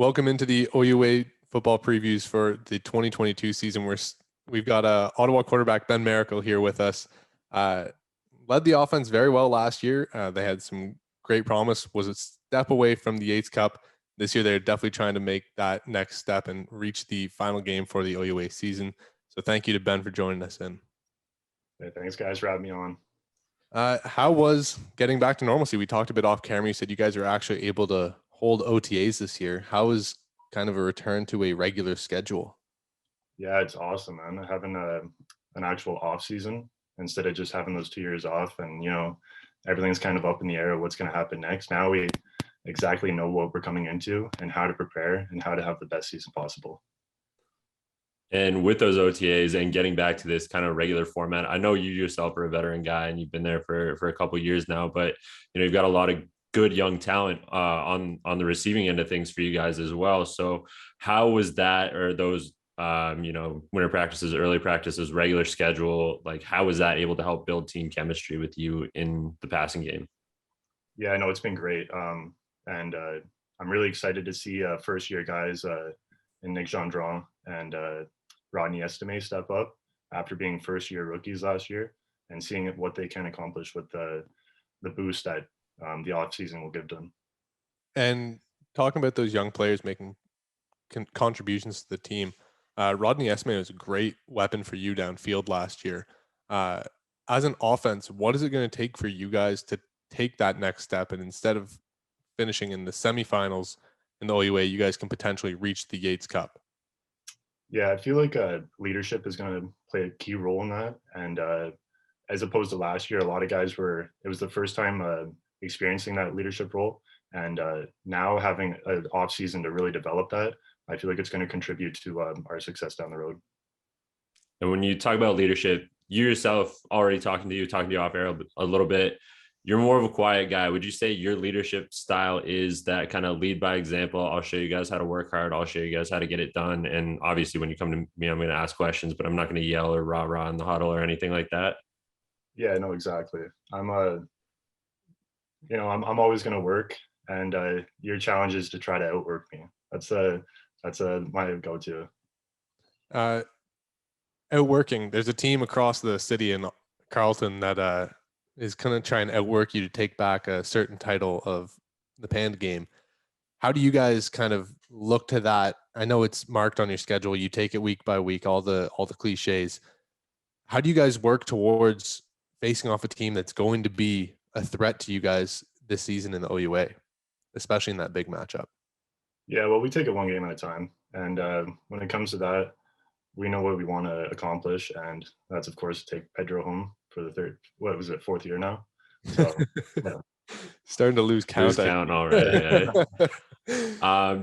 Welcome into the OUA football previews for the 2022 season. We've got Ottawa quarterback Ben Miracle here with us. Led the offense very well last year. They had some great promise. Was a step away from the Yates Cup. This year, they're definitely trying to make that next step and reach the final game for the OUA season. So thank you to Ben for joining us in. Hey, thanks, guys, for having me on. How was getting back to normalcy? We talked a bit off camera. You said you guys are actually able to hold OTAs this year. How was kind of a return to a regular schedule? Yeah, it's awesome, man. Having an actual off season instead of just having those 2 years off, and everything's kind of up in the air of what's going to happen next. Now we exactly know what we're coming into and how to prepare and how to have the best season possible. And with those OTAs and getting back to this kind of regular format, I know you yourself are a veteran guy and you've been there for a couple of years now, but you've got a lot of good young talent on the receiving end of things for you guys as well. So how was that, or those winter practices, early practices, regular schedule, like how was that able to help build team chemistry with you in the passing game? Yeah, I know it's been great. And I'm really excited to see first year guys in Nick Gendron and Rodney Estime step up after being first year rookies last year, and seeing what they can accomplish with the boost that the off season will give them. And talking about those young players making contributions to the team, Rodney Estime was a great weapon for you downfield last year. As an offense, what is it going to take for you guys to take that next step? And instead of finishing in the semifinals in the OUA, you guys can potentially reach the Yates Cup. Yeah, I feel like leadership is going to play a key role in that. And as opposed to last year, a lot of guys it was the first time experiencing that leadership role. And now having an off season to really develop that, I feel like it's going to contribute to our success down the road. And when you talk about leadership, you yourself already talking to you off air a little bit, you're more of a quiet guy. Would you say your leadership style is that kind of lead by example? I'll show you guys how to work hard. I'll show you guys how to get it done. And obviously when you come to me, I'm going to ask questions, but I'm not going to yell or rah in the huddle or anything like that. Yeah, no, exactly. I'm always going to work, and your challenge is to try to outwork me. That's my go-to. Outworking. There's a team across the city in Carleton that is going to try and outwork you to take back a certain title of the Panda Game. How do you guys kind of look to that? I know it's marked on your schedule. You take it week by week, all the cliches. How do you guys work towards facing off a team that's going to be a threat to you guys this season in the OUA, especially in that big matchup? Yeah, well, we take it one game at a time. And when it comes to that, we know what we want to accomplish. And that's, of course, take Pedro home for the fourth year now. So, yeah. Starting to lose count. Already.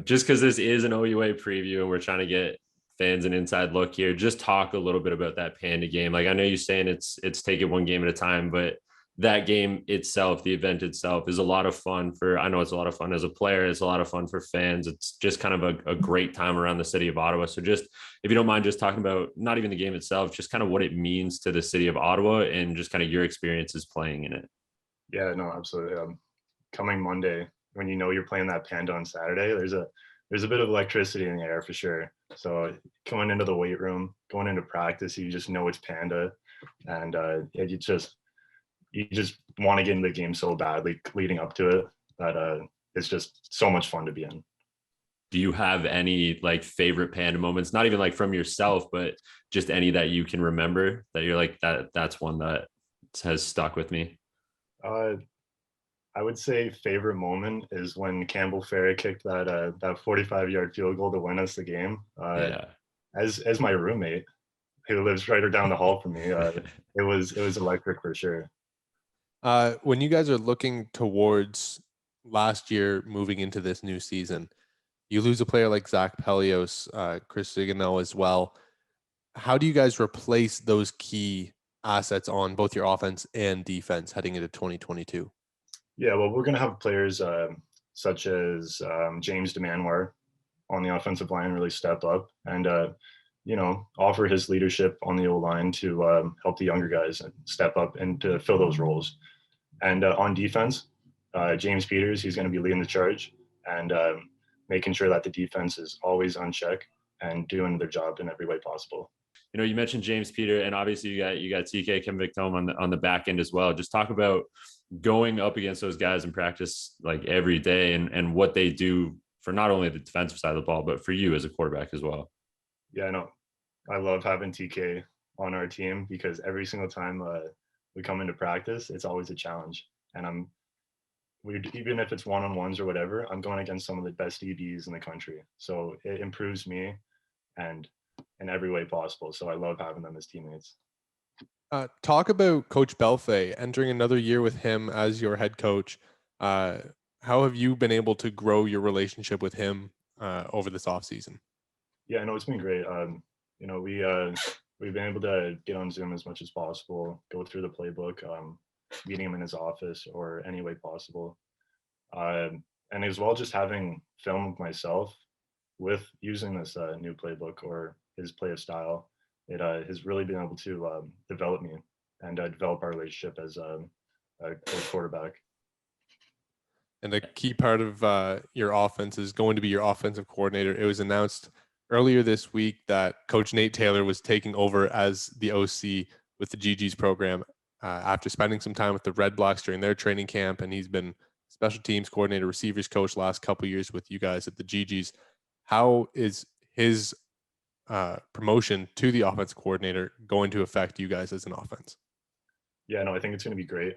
Just because this is an OUA preview and we're trying to get fans an inside look here, just talk a little bit about that Panda Game. Like, I know you're saying it's take it one game at a time, but that game itself, the event itself, is a lot of fun I know it's a lot of fun as a player. It's a lot of fun for fans. It's just kind of a great time around the city of Ottawa. So just, if you don't mind, just talking about not even the game itself, just kind of what it means to the city of Ottawa and just kind of your experiences playing in it. Yeah, no, absolutely. Coming Monday, when you're playing that Panda on Saturday, there's a bit of electricity in the air for sure. So going into the weight room, going into practice, you just know it's Panda, and you just want to get into the game so badly leading up to it that it's just so much fun to be in. Do you have any like favorite Panda moments, not even like from yourself, but just any that you can remember that you're like, that's one that has stuck with me? I would say favorite moment is when Campbell Ferry kicked that 45-yard field goal to win us the game. As my roommate who lives right down the hall from me, it was electric for sure. When you guys are looking towards last year moving into this new season, you lose a player like Zach Pelios, Chris Sigano as well. How do you guys replace those key assets on both your offense and defense heading into 2022? Yeah, well, we're going to have players such as James DeManoir on the offensive line really step up and, offer his leadership on the O-line to help the younger guys step up and to fill those roles. And on defense, James Peters, he's going to be leading the charge. And making sure that the defense is always on check and doing their job in every way possible. You know, you mentioned James Peter, and obviously you got TK Convictome on the back end as well. Just talk about going up against those guys in practice like every day, and what they do for not only the defensive side of the ball, but for you as a quarterback as well. Yeah, I know. I love having TK on our team because every single time we come into practice, it's always a challenge. And even if it's one-on-ones or whatever, I'm going against some of the best EBs in the country. So it improves me and in every way possible. So I love having them as teammates. Talk about Coach Belfay, entering another year with him as your head coach. How have you been able to grow your relationship with him over this offseason? Yeah, I know it's been great. You know, we've been able to get on Zoom as much as possible, go through the playbook, meeting him in his office or any way possible. And as well, just having film of myself with using this new playbook or his play of style, it has really been able to develop me and develop our relationship as a coach quarterback. And a key part of your offense is going to be your offensive coordinator. It was announced earlier this week that Coach Nate Taylor was taking over as the OC with the GG's program after spending some time with the Red Blacks during their training camp, and he's been special teams coordinator, receivers coach last couple of years with you guys at the GG's. How is his promotion to the offense coordinator going to affect you guys as an offense? Yeah, no, I think it's going to be great,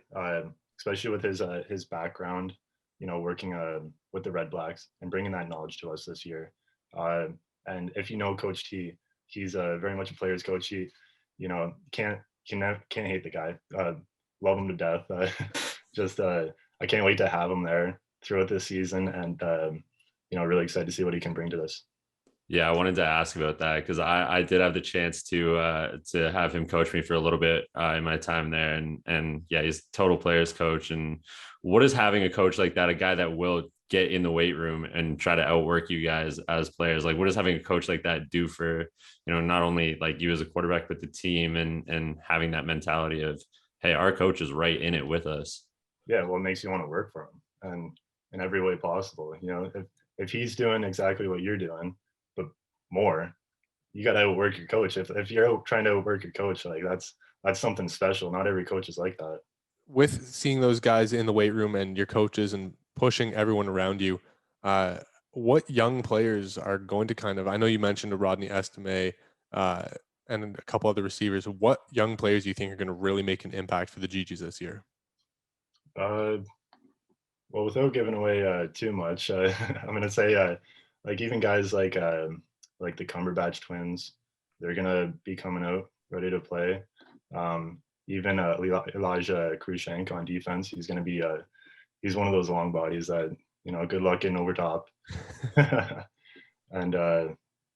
especially with his background, you know, working with the Red Blacks and bringing that knowledge to us this year. And if you know Coach T, he's very much a player's coach. He, you know, can't hate the guy. Love him to death. I can't wait to have him there throughout this season, and you know, really excited to see what he can bring to this. Yeah, I wanted to ask about that because I did have the chance to have him coach me for a little bit in my time there, and yeah, he's total players coach. And what is having a coach like that, a guy that will get in the weight room and try to outwork you guys as players? Like, what does having a coach like that do for, you know, not only like you as a quarterback, but the team, and having that mentality of, hey, our coach is right in it with us? Yeah, well, it makes you want to work for him and in every way possible. You know, if he's doing exactly what you're doing, but more, you got to outwork your coach. If you're out trying to outwork your coach, like that's something special. Not every coach is like that. With seeing those guys in the weight room and your coaches and pushing everyone around you, what young players are going to kind of, I know you mentioned a Rodney Estime and a couple other receivers. What young players do you think are going to really make an impact for the GGs this year? Well, without giving away too much, I'm going to say like even guys like the Cumberbatch twins, they're going to be coming out ready to play. Even Elijah Krushenk on defense, he's going to be he's one of those long bodies that, you know, good luck getting over top. And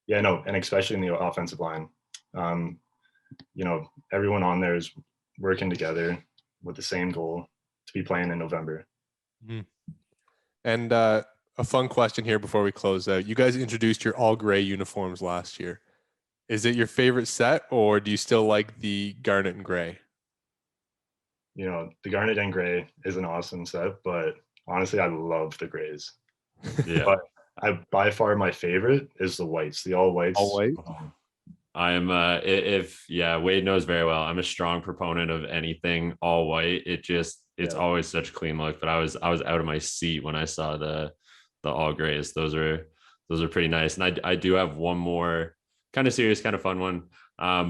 yeah, no, and especially in the offensive line, you know, everyone on there is working together with the same goal to be playing in November. Mm-hmm. And a fun question here before we close out. You guys introduced your all gray uniforms last year. Is it your favorite set, or do you still like the garnet and gray? You know, the garnet and gray is an awesome set, but honestly, I love the grays. Yeah. But by far my favorite is the whites, the all whites. All white? I'm Wade knows very well. I'm a strong proponent of anything all white. It's always such a clean look. But I was out of my seat when I saw the all grays. Those are pretty nice. And I do have one more kind of serious, kind of fun one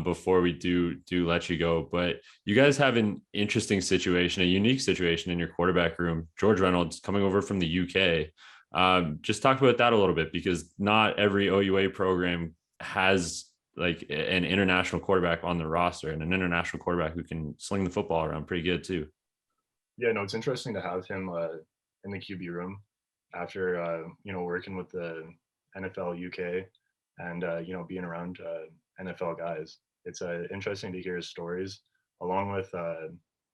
before we do let you go. But you guys have an interesting situation, a unique situation in your quarterback room. George Reynolds coming over from the UK. Just talk about that a little bit, because not every OUA program has like an international quarterback on the roster, and an international quarterback who can sling the football around pretty good too. Yeah, no, it's interesting to have him in the QB room after you know, working with the NFL UK and you know, being around NFL guys. It's interesting to hear his stories along with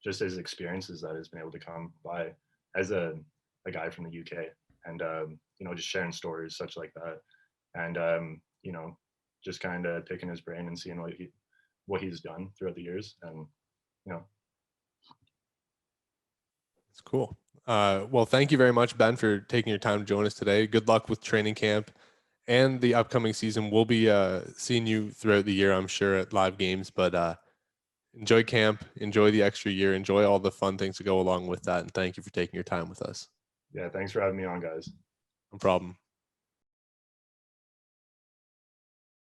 just his experiences that has been able to come by as a guy from the UK, and you know, just sharing stories such like that, and you know, just kind of picking his brain and seeing what he's done throughout the years. And you know, it's cool. Well, thank you very much, Ben, for taking your time to join us today. Good luck with training camp and the upcoming season. We'll be seeing you throughout the year, I'm sure, at live games. But enjoy camp, enjoy the extra year, enjoy all the fun things that go along with that. And thank you for taking your time with us. Yeah, thanks for having me on, guys. No problem.